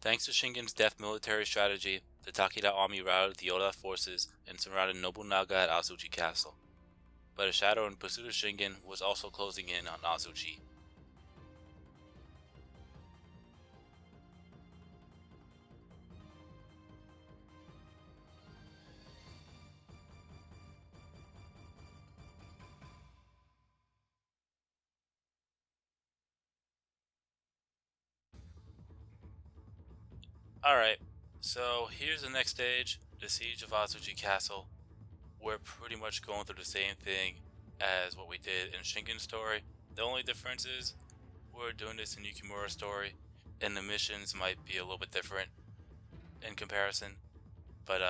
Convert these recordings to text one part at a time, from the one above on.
Thanks to Shingen's deft military strategy, the Takeda army routed the Oda forces and surrounded Nobunaga at Azuchi Castle. But a shadow in pursuit of Shingen was also closing in on Azuchi. Alright, so here's the next stage, the Siege of Azuchi Castle. We're pretty much going through the same thing as what we did in Shingen's story. The only difference is we're doing this in Yukimura's story, and the missions might be a little bit different in comparison. But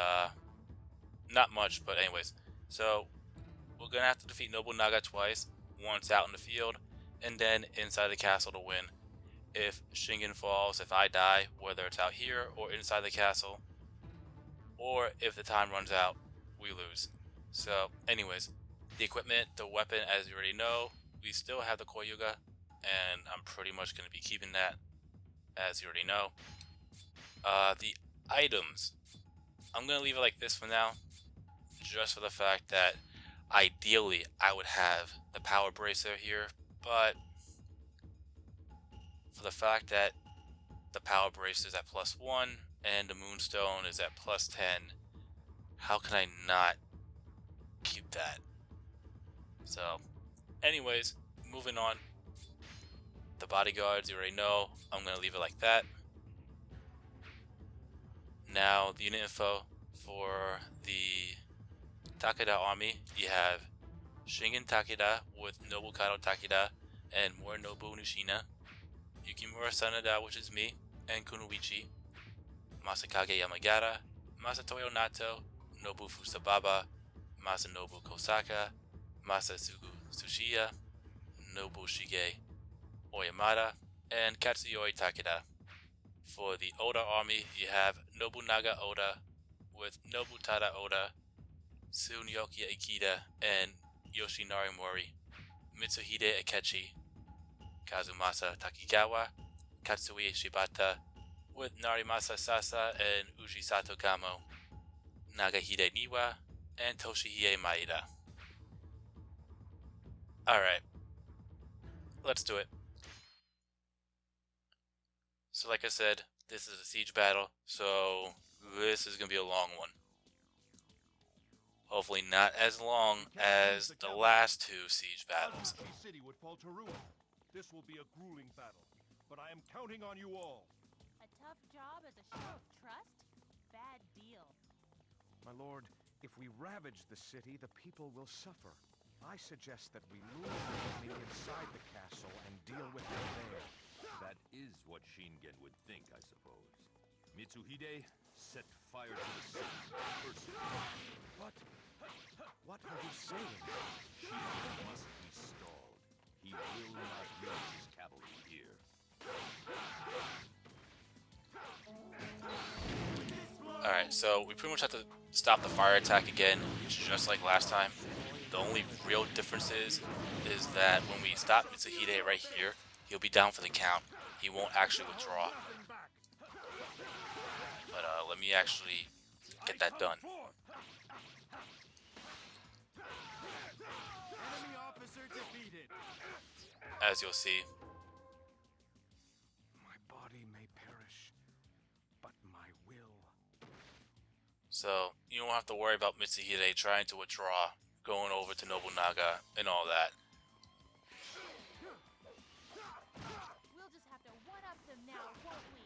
not much, but anyways. So we're gonna have to defeat Nobunaga twice, once out in the field, and then inside the castle to win. If Shingen falls, if I die, whether it's out here or inside the castle, or if the time runs out, we lose. So anyways, the equipment, the weapon, as you already know, we still have the Koyuga, and I'm pretty much going to be keeping that, as you already know. The items, I'm going to leave it like this for now, just for the fact that ideally I would have the power bracer here, but for the fact that the power bracer is at +1 and the moonstone is at +10, how can I not keep that? So anyways, moving on. The bodyguards, you already know, I'm going to leave it like that. Now the unit info for the Takeda army, you have Shingen Takeda with Nobukado Takeda and Morinobu Nishina, Yukimura Sanada, which is me, and Kunoichi, Masakage Yamagata, Masatoyo Nato, Nobu Fusababa, Masanobu Kosaka, Masasugu Tsushiya, Nobushige Oyamada, and Katsuyori Takeda. For the Oda army, you have Nobunaga Oda with Nobutada Oda, Tsunyoki Ikeda, and Yoshinari Mori, Mitsuhide Akechi, Kazumasa Takigawa, Katsui Shibata, with Narimasa Sasa and Ujisato Kamo, Nagahide Niwa, and Toshihide Maeda. Alright, let's do it. So like I said, this is a siege battle, so this is going to be a long one. Hopefully not as long as the last two siege battles. City would fall to ruin. This will be a grueling battle, but I am counting on you all. A tough job as a show of trust? Bad deal. My lord, if we ravage the city, the people will suffer. I suggest that we lure the enemy inside the castle and deal with them there. That is what Shingen would think, I suppose. Mitsuhide, set fire to the city first. What are you saying? Shingen must be stalled. He will not use his cavalry here. Alright, so we pretty much have to stop the fire attack again, just like last time. The only real difference is that when we stop Mitsuhide right here, he'll be down for the count. He won't actually withdraw. But let me actually get that done. As you'll see. My body may perish, but my will. So you don't have to worry about Mitsuhide trying to withdraw, going over to Nobunaga, and all that. We'll just have to one-up them now, won't we?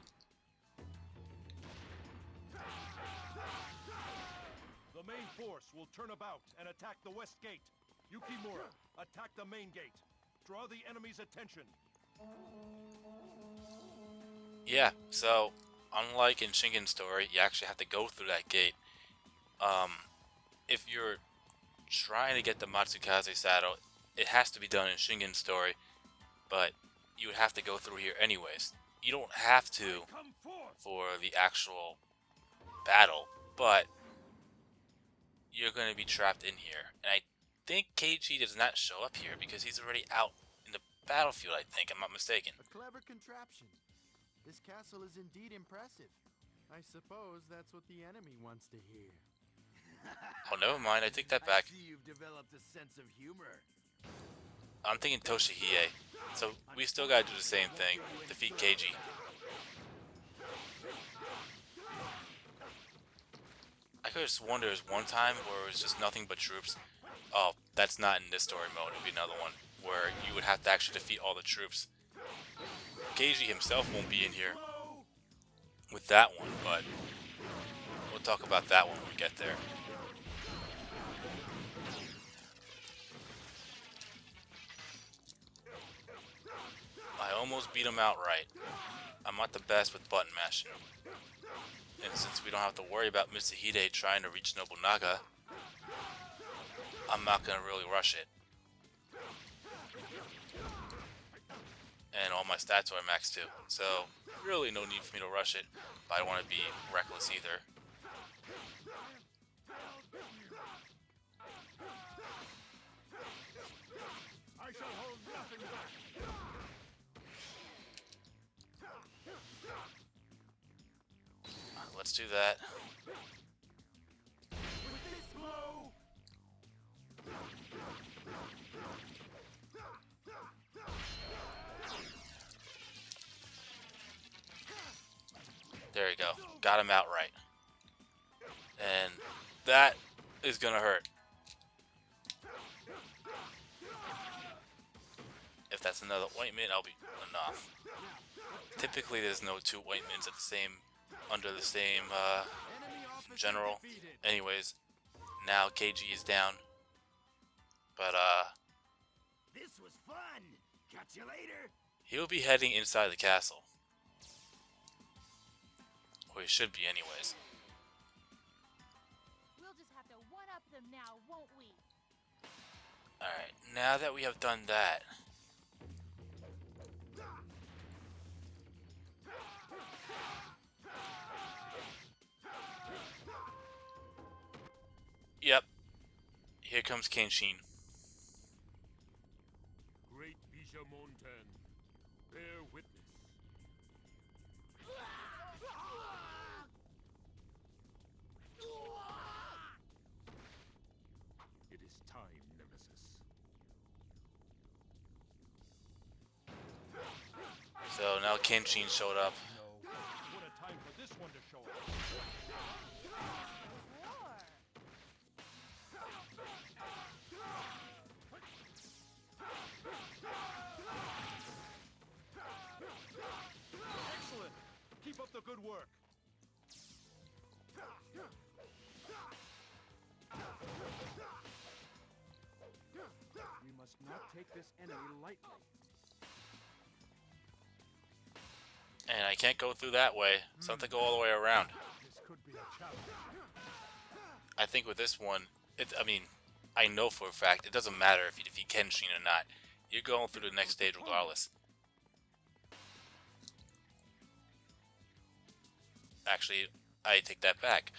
The main force will turn about and attack the west gate. Yukimura, attack the main gate. Draw the enemy's attention. Yeah, so unlike in Shingen's story, you actually have to go through that gate. If you're trying to get the Matsukaze saddle, it has to be done in Shingen's story, but you would have to go through here anyways. You don't have to for the actual battle, but you're going to be trapped in here. And I think Keiichi does not show up here because he's already out in the battlefield, I think. I'm not mistaken. A clever contraption. This castle is indeed impressive. I suppose that's what the enemy wants to hear. Oh, never mind. I take that I back. see you've developed a sense of humor. I'm thinking Toshihide. So we still gotta do the same thing. Defeat Keiji. I could have sworn there was one time where it was just nothing but troops. Oh, that's not in this story mode. It'll be another one where you would have to actually defeat all the troops. Keiji himself won't be in here with that one, but we'll talk about that when we get there. I almost beat him outright. I'm not the best with button mashing. And since we don't have to worry about Mitsuhide trying to reach Nobunaga, I'm not going to really rush it. And all my stats are maxed too, so really no need for me to rush it, but I don't want to be reckless either. I shall hold nothing back. Let's do that. With this blow, There you go. Got him outright. And that is going to hurt. If that's another ointment, I'll be enough. Typically, there's no two ointments at the same, under the same Enemy officer general. defeated. Anyways, now KG is down. But This was fun. Catch you later. he'll be heading inside the castle. Or he should be anyways. We'll just have to one-up them now, won't we? Alright, now that we have done that, yep, here comes Kenshin. Great Bisha Montan, bear witness. It is time, Nemesis. So now Kenshin showed up. no. What a time for this one to show up. War. Excellent. Keep up the good work. We must not take this enemy lightly. And I can't go through that way, so I have to go all the way around. This could be a challenge. I think with this one, I mean, I know for a fact, it doesn't matter if you defeat Kenshin or not. You're going through the next stage regardless. Actually, I take that back.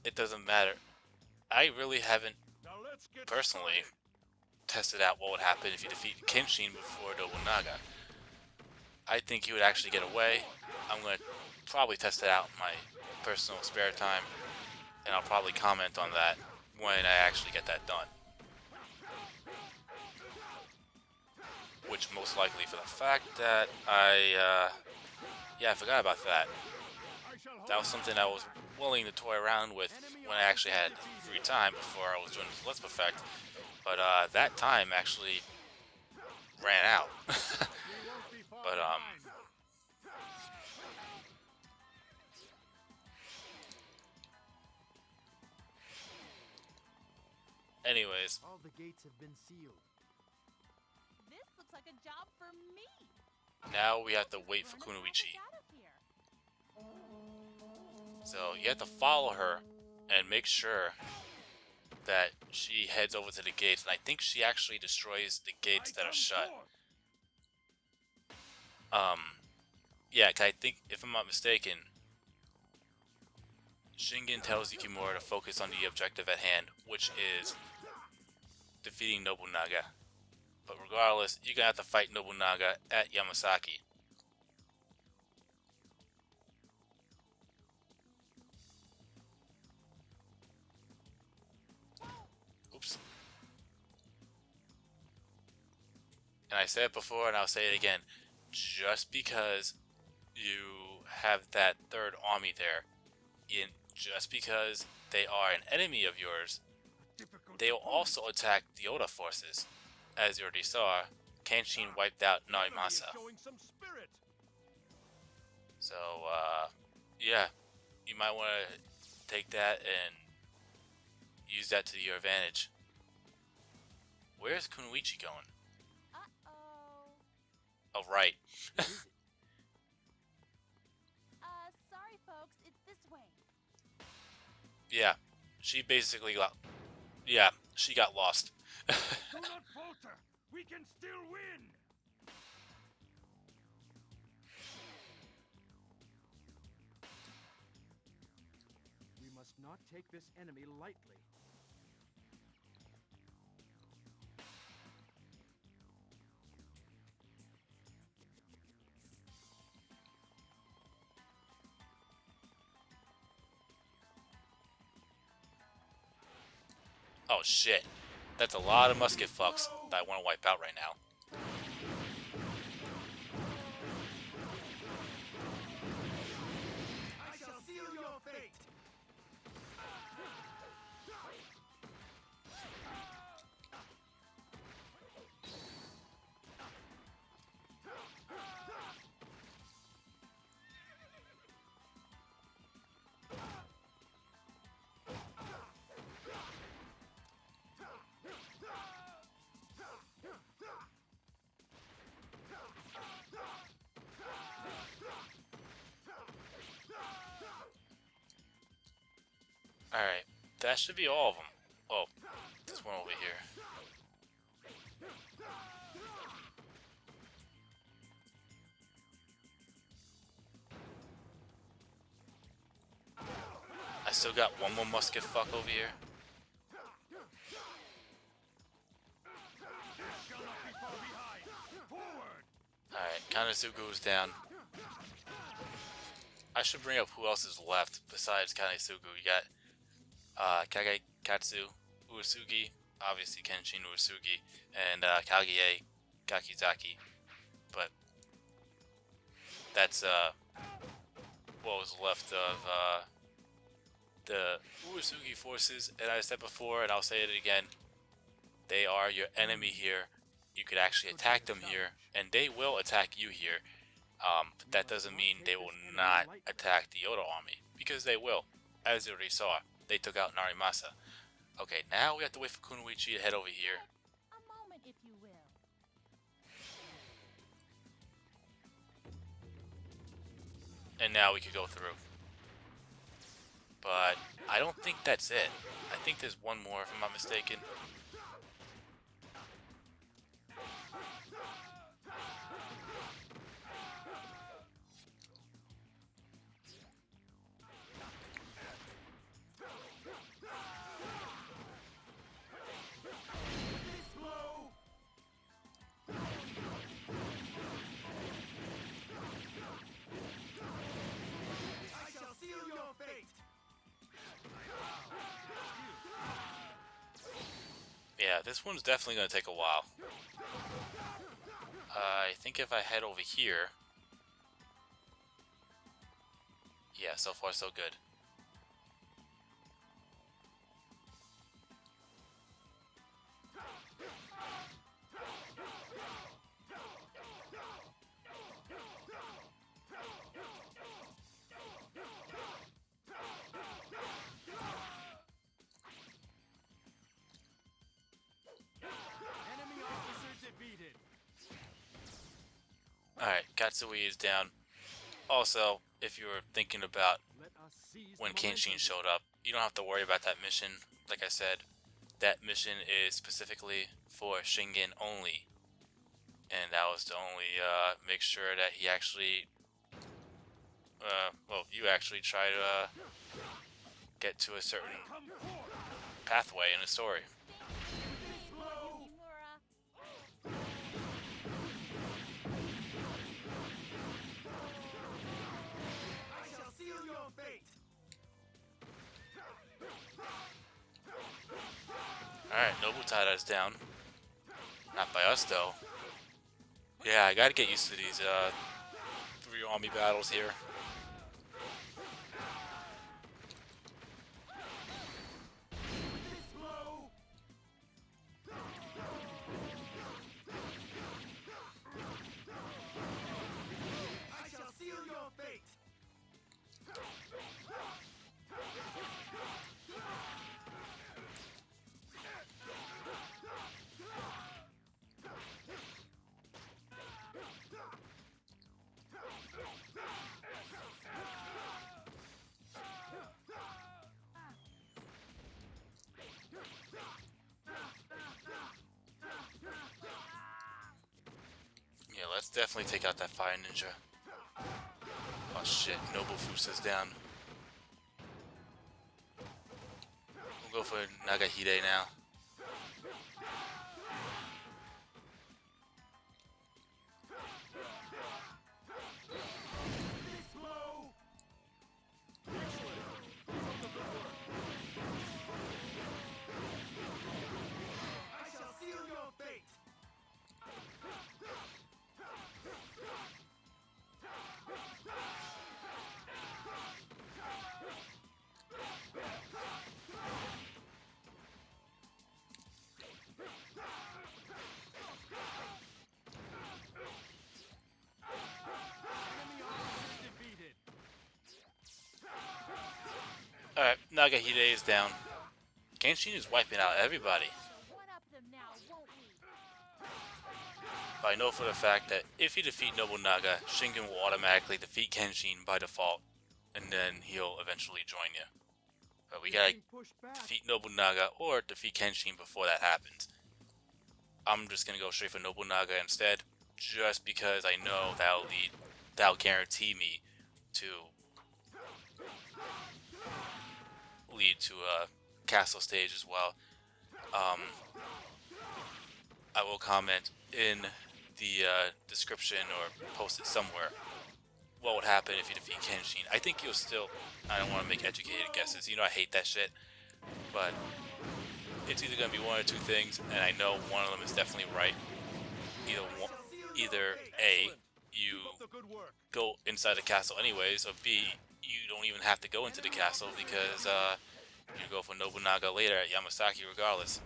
It doesn't matter. I really haven't Now let's get personally tested out what would happen if you defeat Kenshin before Nobunaga. I think he would actually get away. I'm going to probably test it out in my personal spare time, and I'll probably comment on that when I actually get that done. Which most likely for the fact that yeah, I forgot about that. That was something I was willing to toy around with when I actually had free time before I was doing the Let's Perfect. But that time actually ran out. But anyways, All the gates have been sealed. This looks like a job for me. now we have to wait for Burn us Kunoichi. out of here. So you have to follow her and make sure that she heads over to the gates. And I think she actually destroys the gates that are shut. Yeah, 'cause I think, if I'm not mistaken, Shingen tells Yukimura to focus on the objective at hand, which is defeating Nobunaga. But regardless, you're gonna have to fight Nobunaga at Yamasaki. Oops. And I said it before and I'll say it again. Just because you have that third army there, just because they are an enemy of yours, they will also attack the Oda forces. As you already saw, Kenshin wiped out Narimasa. So, yeah, you might want to take that and use that to your advantage. Where's Kunoichi going? Uh-oh. Oh, right. Sorry folks, it's this way. Yeah, she basically got... Yeah, she got lost. Do not falter. We can still win. We must not take this enemy lightly. Oh shit. That's a lot of musket fucks that I want to wipe out right now. I shall seal your fate. Alright, that should be all of them. Oh, there's one over here. I still got one more musket fuck over here. Alright, Kanasugu's down. I should bring up who else is left besides Kanasugu. You got Kage Katsu Uesugi, obviously Kenshin Uesugi, and Kaguya Kakizaki. But that's what was left of the Uesugi forces. And I said before, and I'll say it again, they are your enemy here. You could actually attack them here, and they will attack you here. But that doesn't mean they will not attack the Oda army, because they will. As you already saw, they took out Narimasa. Okay, now we have to wait for Kunoichi to head over here. A moment, if you will. And now we could go through. But I don't think that's it. I think there's one more, if I'm not mistaken. Yeah, this one's definitely going to take a while. I think if I head over here... Yeah, so far so good. Alright, Katsui is down. Also, if you were thinking about when Kenshin showed up, you don't have to worry about that mission. Like I said, that mission is specifically for Shingen only. And that was to only make sure that he actually... well, you actually try to get to a certain pathway in the story. Alright. tie-dye's down. Not by us, though. Yeah, I gotta get used to these 3 army battles here. I shall seal your fate. Yeah, let's definitely take out that fire ninja. Oh shit, Nobufusa's down. We'll go for Nagahide now. I shall seal your fate. Enemy officer defeated. Alright, Nagahide is down. Kenshin is wiping out everybody. One up them now, won't we? But I know for the fact that if you defeat Nobunaga, Shingen will automatically defeat Kenshin by default, and then he'll eventually join you. But we gotta Being pushed back. defeat Nobunaga or defeat Kenshin before that happens. I'm just gonna go straight for Nobunaga instead, just because I know that'll guarantee me to lead to a castle stage as well. I will comment in the description or post it somewhere what would happen if you defeat Kenshin. I think you'll still... I don't want to make educated guesses. You know I hate that shit. But it's either going to be one or two things, and I know one of them is definitely right. Either A, you go inside the castle anyways, or B, you don't even have to go into the castle because you go for Nobunaga later at Yamasaki regardless.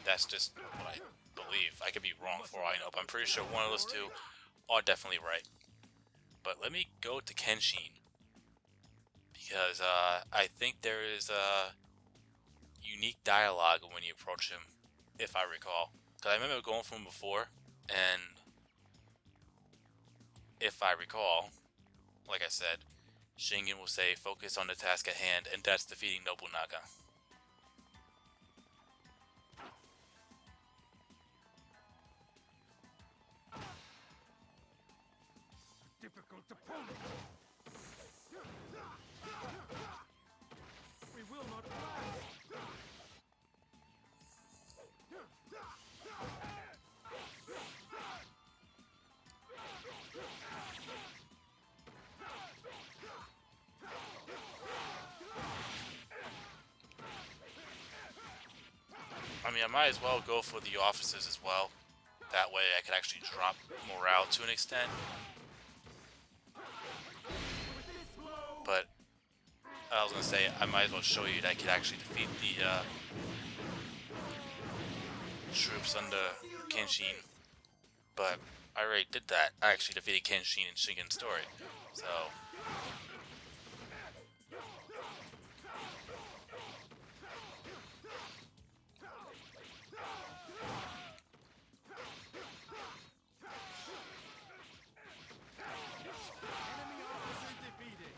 That's just what I believe. I could be wrong for all I know, but I'm pretty sure one of those two are definitely right. But let me go to Kenshin, because I think there is a unique dialogue when you approach him, if I recall. Because I remember going from before, and if I recall, like I said, Shingen will say, focus on the task at hand, and that's defeating Nobunaga. Difficult opponent. We will not rise. I mean, I might as well go for the officers as well. That way I could actually drop morale to an extent. But I was going to say, I might as well show you that I could actually defeat the troops under Kenshin. But I already did that. I actually defeated Kenshin in Shingen's story. So... Enemy officer defeated.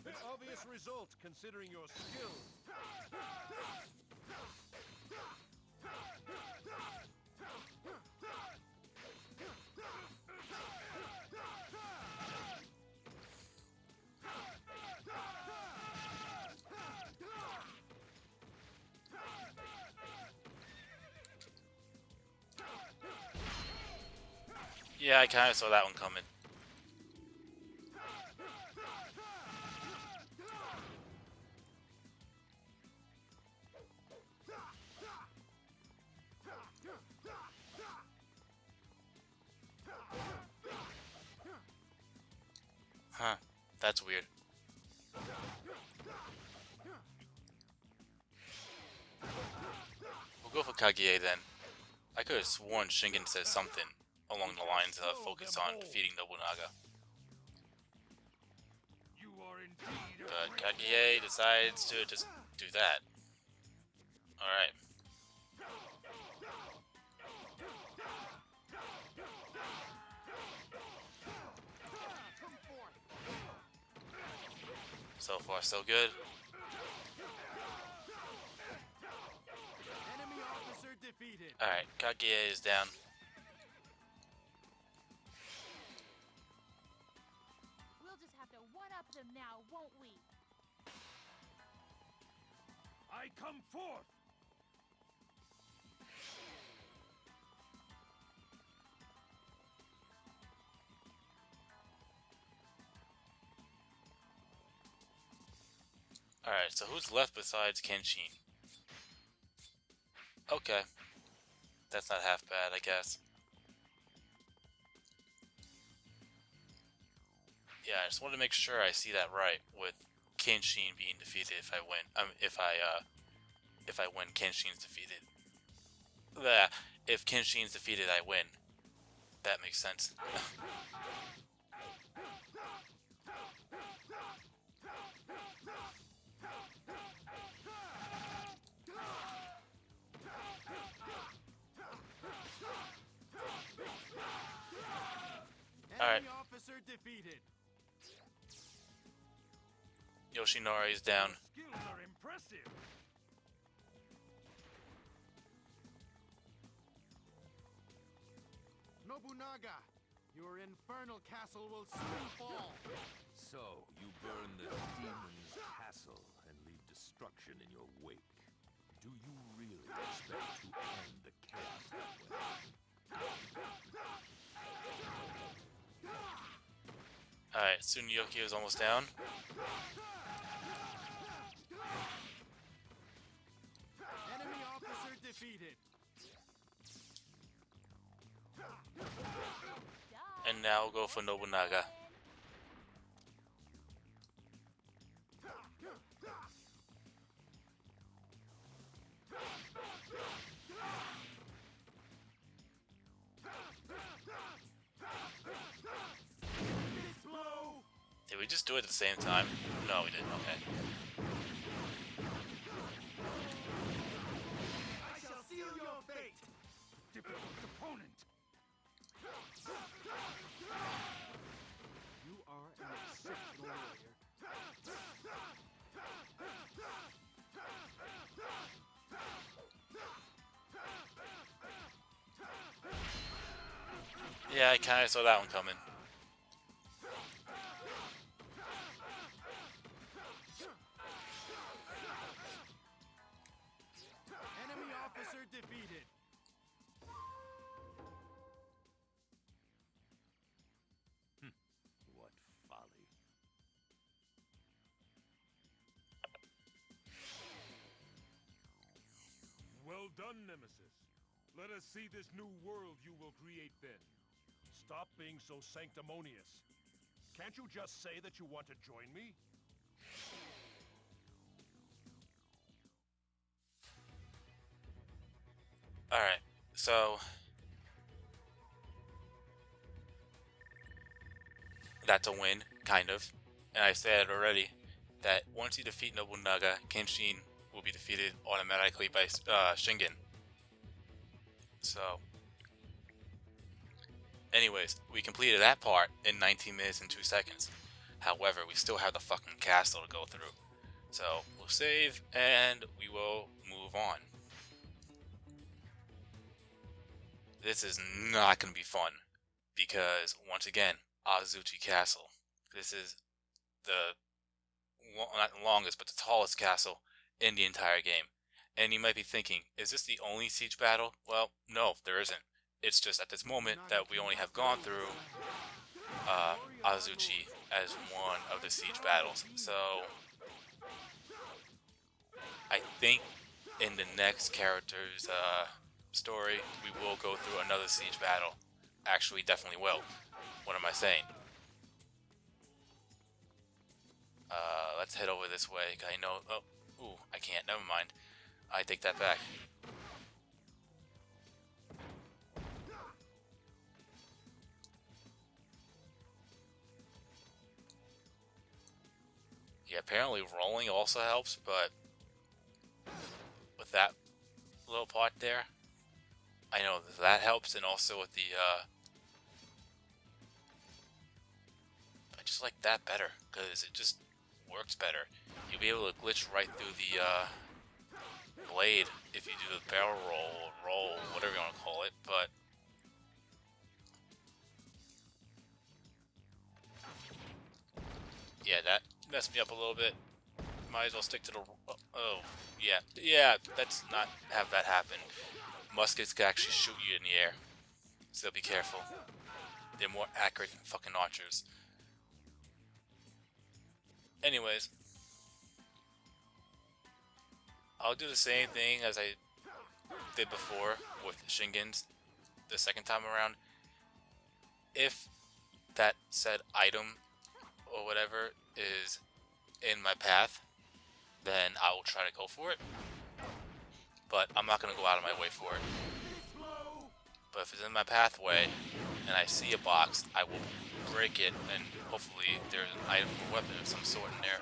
An obvious result, considering your skill. Yeah, I kind of saw that one coming. That's weird. We'll go for Kaguya then. I could have sworn Shingen says something along the lines of focus on defeating Nobunaga. But Kaguya decides to just do that. Alright. So far, so good. Enemy officer defeated. Alright, Kaguya is down. We'll just have to one-up them now, won't we? I come forth! Alright, so who's left besides Kenshin? Okay. That's not half bad, I guess. Yeah, I just wanted to make sure I see that right with Kenshin being defeated if I win. If I win, Kenshin's defeated. Bleh. If Kenshin's defeated, I win. That makes sense. Alright. Enemy officer defeated. Yoshinori is down. Skills are impressive. Nobunaga, your infernal castle will soon fall. So, you burn the demon's castle and leave destruction in your wake. Do you really expect to end the chaos that way? Alright, Tsunoyoki is almost down. Enemy officer defeated. And now we'll go for Nobunaga. Did we just do it at the same time? No, we didn't. Okay. I shall seal your fate. Difficult opponent. You are an exceptional warrior. Yeah, I kind of saw that one coming. Enemy officer defeated. What folly. Well done, Nemesis. Let us see this new world you will create then. Stop being so sanctimonious. Can't you just say that you want to join me? Alright, so that's a win, kind of. And I said already that once you defeat Nobunaga, Kenshin will be defeated automatically by Shingen. So, anyways, we completed that part in 19 minutes and 2 seconds. However, we still have the fucking castle to go through. So, we'll save and we will move on. This is not going to be fun because, once again, Azuchi Castle. This is the, not the longest, but the tallest castle in the entire game. And you might be thinking, is this the only siege battle? Well, no, there isn't. It's just at this moment that we only have gone through Azuchi as one of the siege battles. So, I think in the next character's story, we will go through another siege battle. Actually, definitely will. What am I saying? Let's head over this way. I know. Oh, ooh, I can't. Never mind. I take that back. Yeah, apparently rolling also helps, but with that little part there, I know that helps, and also with the, I just like that better, because it just works better. You'll be able to glitch right through the, blade if you do the barrel roll, whatever you want to call it, but yeah, that messed me up a little bit. Might as well stick to the, oh, yeah, let's not have that happen. Muskets can actually shoot you in the air, so be careful. They're more accurate than fucking archers. Anyways, I'll do the same thing as I did before with Shingens the second time around. If that said item or whatever is in my path, then I will try to go for it. But I'm not going to go out of my way for it. But if it's in my pathway and I see a box, I will break it, and hopefully there's an item or weapon of some sort in there.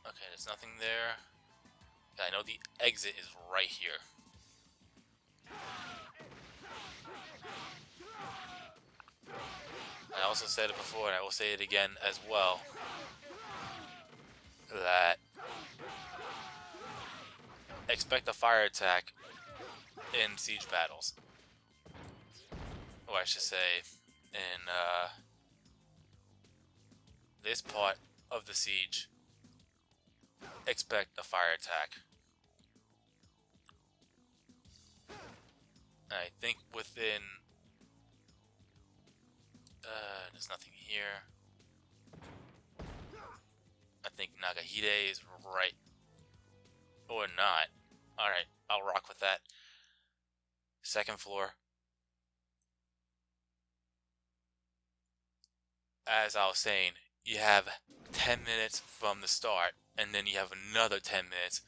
Okay, there's nothing there. I know the exit is right here. I also said it before, and I will say it again as well, that expect a fire attack in siege battles. Or I should say, in this part of the siege, expect a fire attack. I think within... there's nothing here. I think Nagahide is right. Or not. Alright, I'll rock with that. Second floor. As I was saying, you have 10 minutes from the start, and then you have another 10 minutes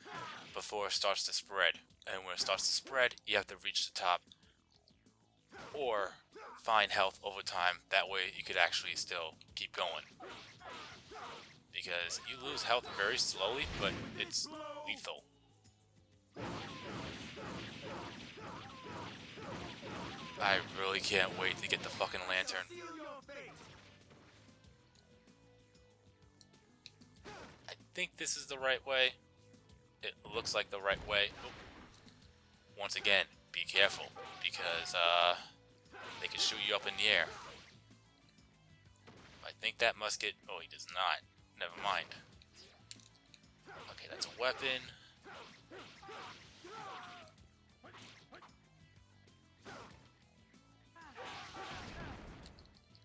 before it starts to spread. And when it starts to spread, you have to reach the top. Or find health over time. That way you could actually still keep going. Because you lose health very slowly, but it's lethal. I really can't wait to get the fucking lantern. I think this is the right way. It looks like the right way. Oh. Once again, be careful, because they can shoot you up in the air. I think that musket... Oh, he does not. Never mind. Okay, that's a weapon.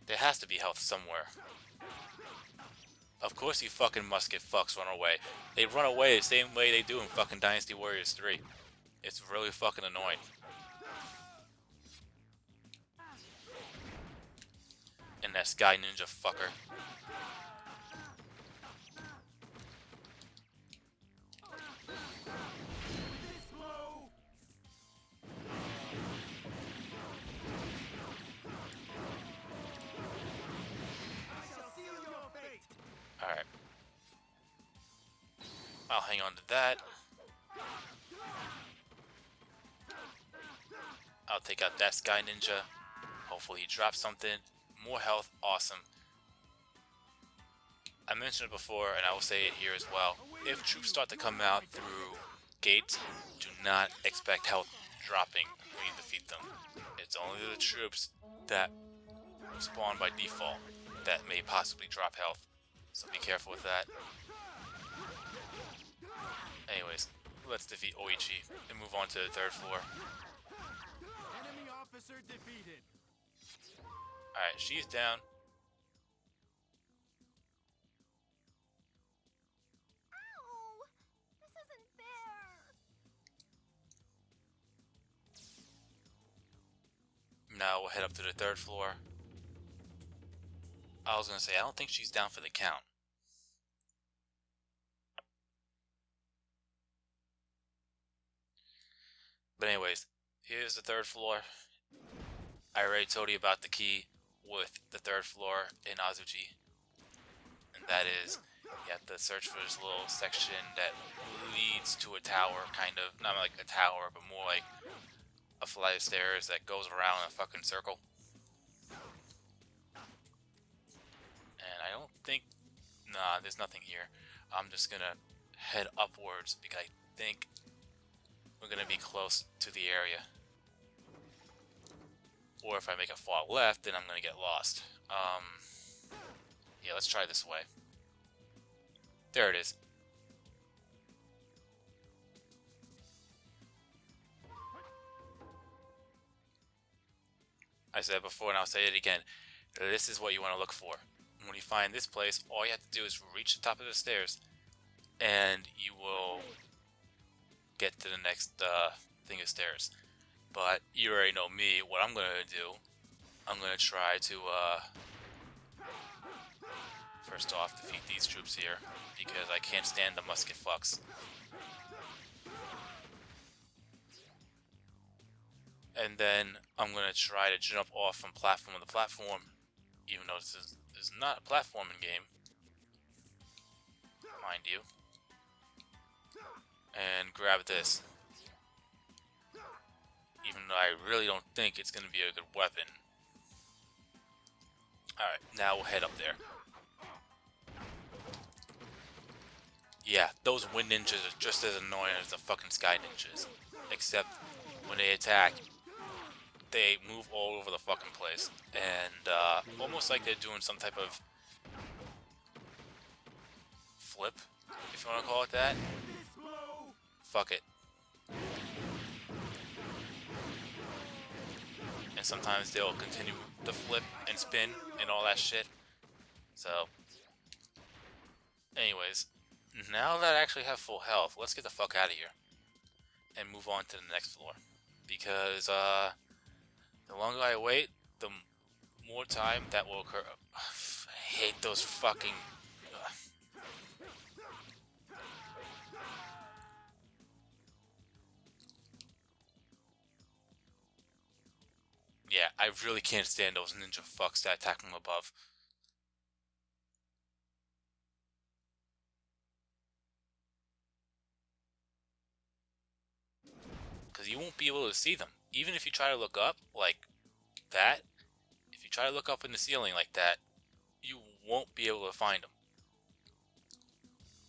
There has to be health somewhere. Of course you fucking musket fucks run away. They run away the same way they do in fucking Dynasty Warriors 3. It's really fucking annoying. And that Sky Ninja fucker. Alright. I'll hang on to that. I'll take out that Sky Ninja. Hopefully he drops something. More health, awesome. I mentioned it before, and I will say it here as well. If troops start to come out through gates, do not expect health dropping when you defeat them. It's only the troops that spawn by default that may possibly drop health. So be careful with that. Anyways, let's defeat Oichi and move on to the third floor. Enemy officer defeated. Alright, she's down. Ow! This isn't fair. now we'll head up to the 3rd floor. I was gonna say, I don't think she's down for the count. But anyways, here's the 3rd floor. I already told you about the key with the 3rd floor in Azuchi. And that is, you have to search for this little section that leads to a tower, kind of. Not like a tower, but more like a flight of stairs that goes around in a fucking circle. And I don't think... Nah, there's nothing here. I'm just gonna head upwards because I think we're gonna be close to the area. Or if I make a far left, then I'm gonna get lost. Yeah, let's try this way. There it is. I said before and I'll say it again. This is what you want to look for. When you find this place, all you have to do is reach the top of the stairs and you will get to the next thing of stairs. But you already know me. What I'm going to do, I'm going to try to first off defeat these troops here because I can't stand the musket fucks. And then I'm going to try to jump off from platform to platform, even though this is not a platforming game, mind you. And grab this. Even though I really don't think it's going to be a good weapon. Alright, now we'll head up there. Yeah, those wind ninjas are just as annoying as the fucking sky ninjas. Except when they attack, they move all over the fucking place. And almost like they're doing some type of flip, if you want to call it that. Fuck it. And sometimes they'll continue to flip and spin and all that shit. So, anyways, now that I actually have full health, let's get the fuck out of here and move on to the next floor. Because the longer I wait, the more time that will occur. I hate those fucking... Yeah, I really can't stand those ninja fucks that attack from above. Because you won't be able to see them. Even if you try to look up like that, if you try to look up in the ceiling like that, you won't be able to find them.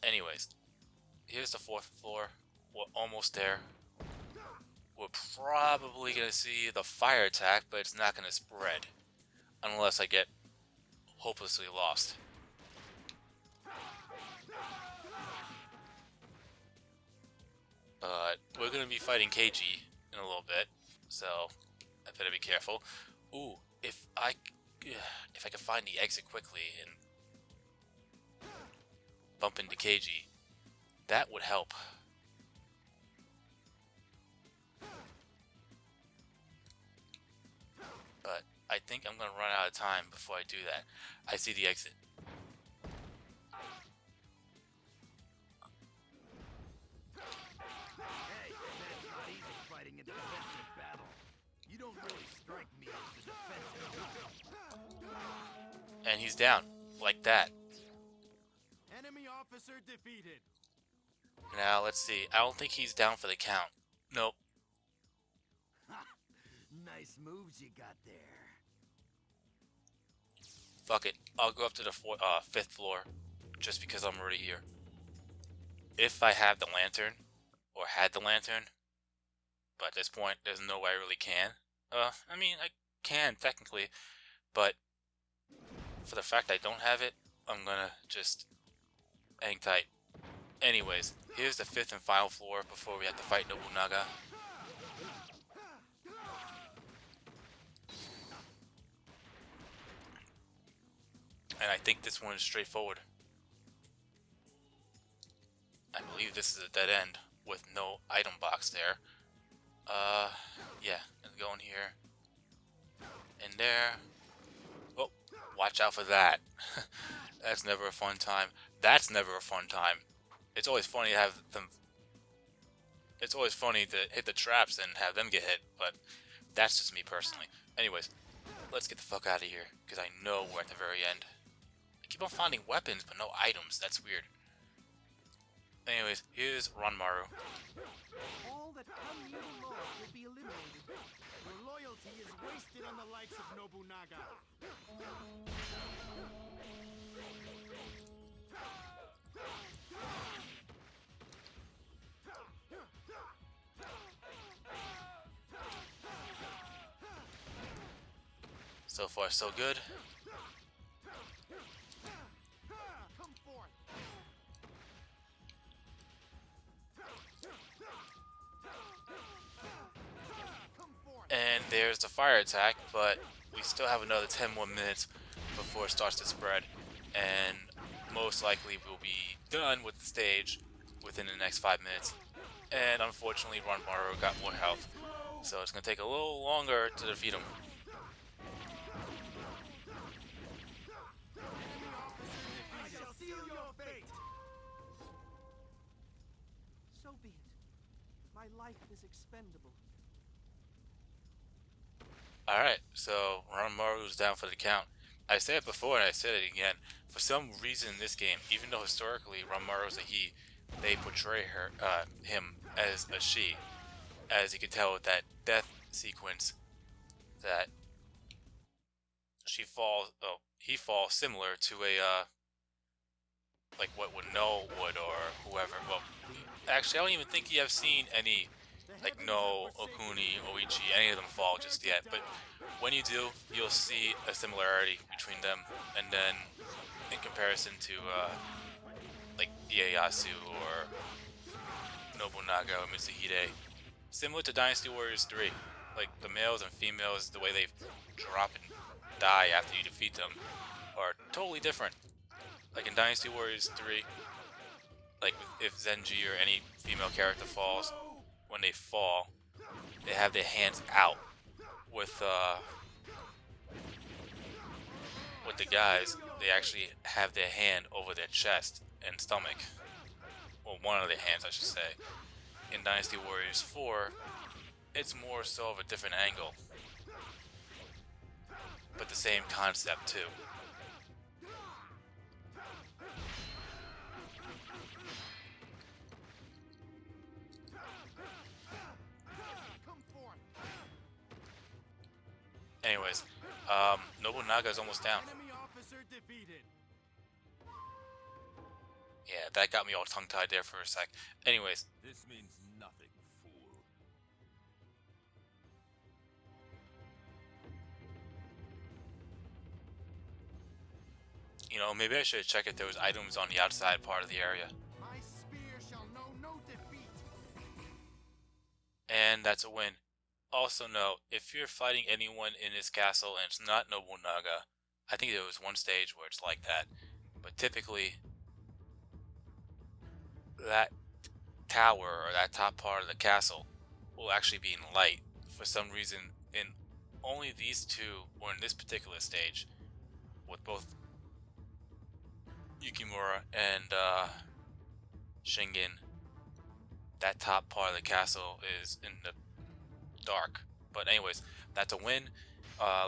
Anyways, here's the 4th floor. We're almost there. We're probably going to see the fire attack, but it's not going to spread. Unless I get hopelessly lost. But we're going to be fighting Keiji in a little bit, so I better be careful. Ooh, if I can find the exit quickly and bump into Keiji, that would help. But I think I'm going to run out of time before I do that. I see the exit. Hey, it's not easy fighting in defensive battle. You don't really strike me as the defensive. And he's down. Like that. Enemy officer defeated. Now, let's see. I don't think he's down for the count. Nope. Nice moves you got there. Fuck it. I'll go up to the 5th floor. Just because I'm already here. If I have the lantern. Or had the lantern. But at this point, there's no way I really can. I mean, I can, technically. But for the fact I don't have it, I'm gonna just hang tight. Anyways, here's the 5th and final floor before we have to fight Nobunaga. And I think this one is straightforward. I believe this is a dead end with no item box there. Yeah, let's go in here. in there. Oh, watch out for that. That's never a fun time. That's never a fun time. It's always funny to have them. It's always funny to hit the traps and have them get hit, but that's just me personally. Anyways, let's get the fuck out of here, because I know we're at the very end. I keep on finding weapons, but no items. That's weird. Anyways, here's Ranmaru. All that come near the Lord will be eliminated. Your loyalty is wasted on the likes of Nobunaga. So far, so good. Come forth. Come forth. And there's the fire attack, but we still have another 10 more minutes before it starts to spread. And most likely we'll be done with the stage within the next 5 minutes. And unfortunately, Ranmaru got more health. So it's going to take a little longer to defeat him. I shall seal your fate. So be it. My life is expendable. Alright, so Ranmaru's down for the count. I said it before and I said it again. For some reason in this game, even though historically Ranmaru's a he, they portray him as a she. As you can tell with that death sequence, that he falls similar to a, like what No would or whoever. Well, actually I don't even think you have seen any, like No, Okuni, Oichi, any of them fall just yet. But when you do, you'll see a similarity between them. And then in comparison to like Ieyasu or Nobunaga or Mitsuhide, similar to Dynasty Warriors 3, like the males and females, the way they drop and die after you defeat them are totally different. Like in Dynasty Warriors 3, like if Zenji or any female character falls, when they fall, they have their hands out. With the guys, they actually have their hand over their chest and stomach. Well, one of their hands, I should say. In Dynasty Warriors 4, it's more so of a different angle, but the same concept too. Come forth. Anyways, Nobunaga is almost down. Enemy officer defeated. Yeah, that got me all tongue-tied there for a sec. Anyways, This means nothing, fool. you know, maybe I should check if there was items on the outside part of the area. My spear shall know no defeat. And that's a win. Also note, if you're fighting anyone in this castle and it's not Nobunaga, I think there was one stage where it's like that, but typically that tower or that top part of the castle will actually be in light. For some reason, in only these two, or in this particular stage, with both Yukimura and Shingen, that top part of the castle is in the dark. But anyways, that's a win.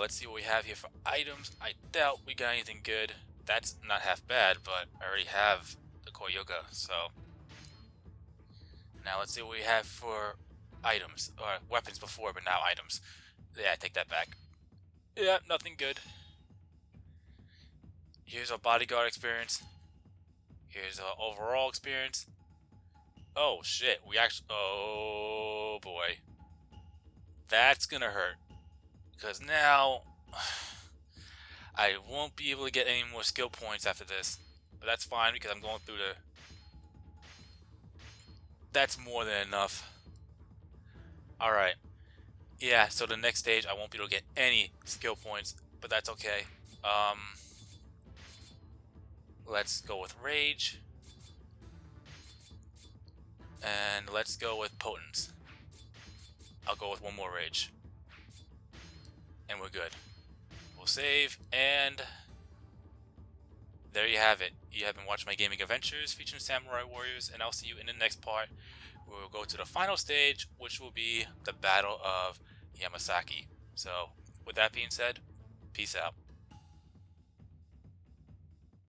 Let's see what we have here for items. I doubt we got anything good. That's not half bad, but I already have the Koyoga, so now let's see what we have for items, or weapons before, but now items. Yeah, I take that back. Yeah, nothing good. Here's our bodyguard experience. Here's our overall experience. Oh shit, we actually, oh boy. That's gonna hurt. Because now, I won't be able to get any more skill points after this. But that's fine because I'm going through the... That's more than enough. Alright. Yeah, so the next stage I won't be able to get any skill points. But that's okay. Let's go with Rage. And let's go with Potence. I'll go with one more Rage. And we're good. We'll save, and there you have it. You have been watching my gaming adventures featuring samurai warriors, and I'll see you in the next part where we'll go to the final stage, which will be the Battle of Yamasaki. So, with that being said, peace out.